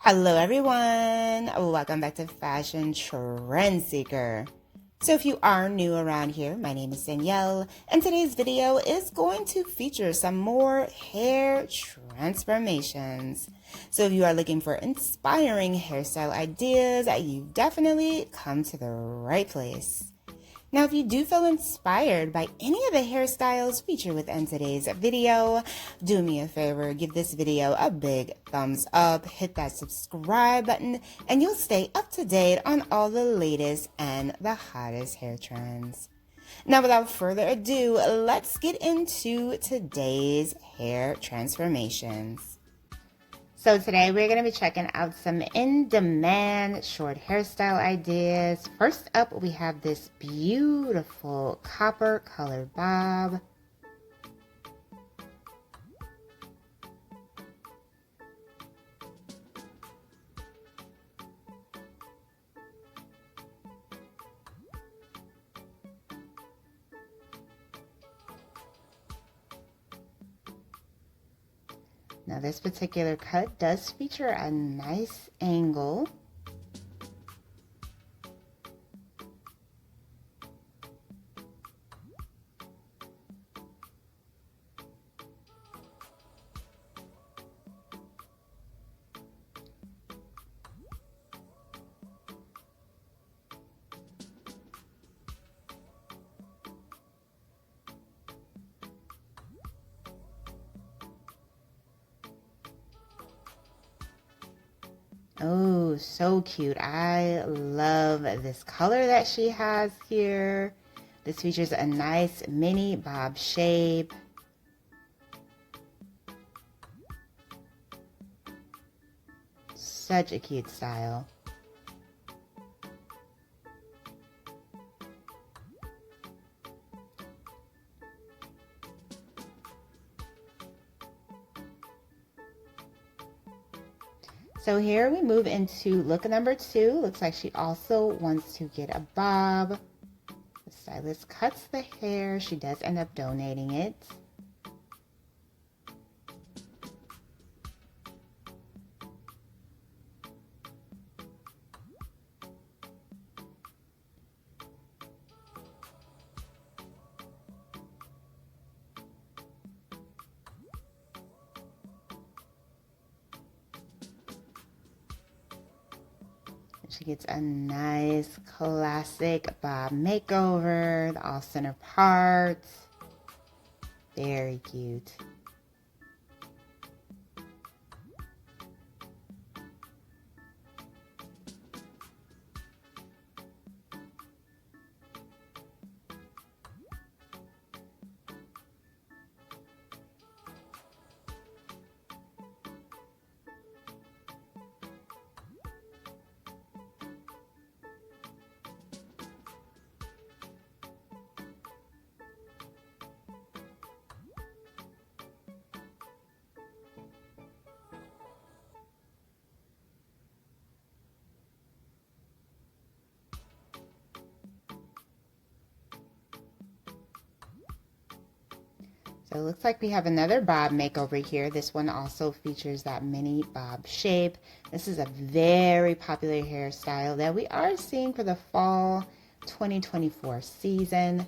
Hello everyone, welcome back to Fashion Trend Seeker. So if you are new around here, my name is Danielle, and today's video is going to feature some more hair transformations. So if you are looking for inspiring hairstyle ideas, you've definitely come to the right place. Now, if you do feel inspired by any of the hairstyles featured within today's video, do me a favor, give this video a big thumbs up, hit that subscribe button, and you'll stay up to date on all the latest and the hottest hair trends. Now, without further ado, let's get into today's hair transformations. So today we're going to be checking out some in-demand short hairstyle ideas. First up, we have this beautiful copper colored bob. Now this particular cut does feature a nice angle. Oh, so cute. I love this color that she has here. This features a nice mini bob shape. Such a cute style. So here we move into look number 2. Looks like she also wants to get a bob. The stylist cuts the hair. She does end up donating it. She gets a nice classic bob makeover, the all center parts. Very cute. So it looks like we have another bob makeover here. This one also features that mini bob shape. This is a very popular hairstyle that we are seeing for the fall 2024 season.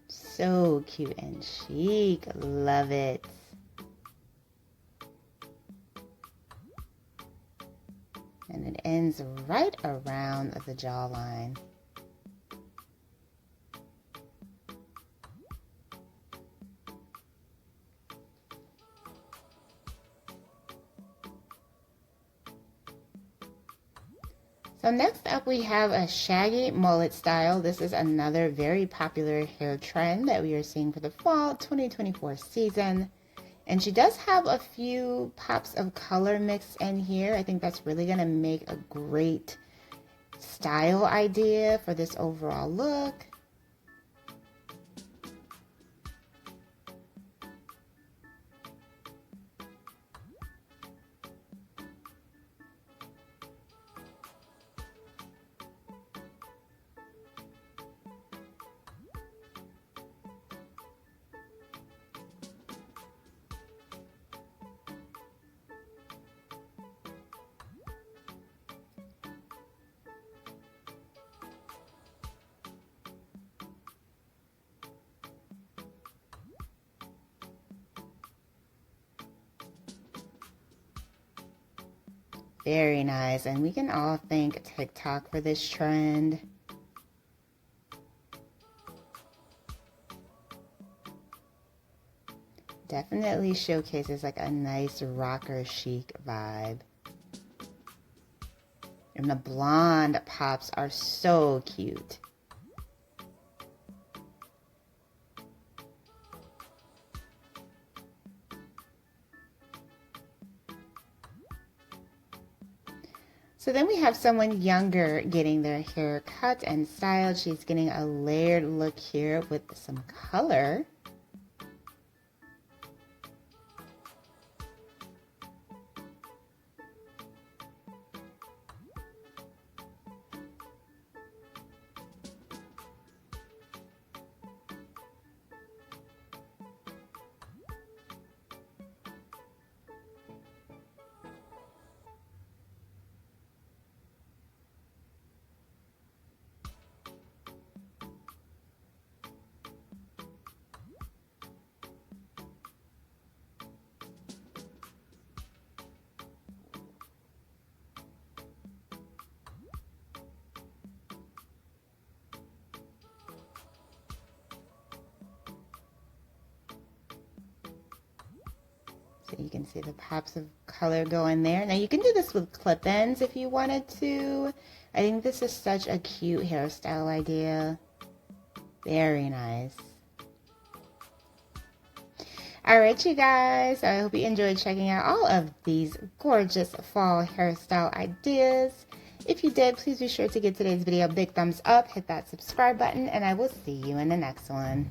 So cute and chic. Love it. And it ends right around the jawline. So next up we have a shaggy mullet style. This is another very popular hair trend that we are seeing for the fall 2024 season. And she does have a few pops of color mixed in here. I think that's really going to make a great style idea for this overall look. Very nice, and we can all thank TikTok for this trend. Definitely showcases like a nice rocker chic vibe. And the blonde pops are so cute. So then we have someone younger getting their hair cut and styled. She's getting a layered look here with some color. So you can see the pops of color going there. Now you can do this with clip-ins if you wanted to. I think this is such a cute hairstyle idea. Very nice. Alright you guys, I hope you enjoyed checking out all of these gorgeous fall hairstyle ideas. If you did, please be sure to give today's video a big thumbs up, hit that subscribe button, and I will see you in the next one.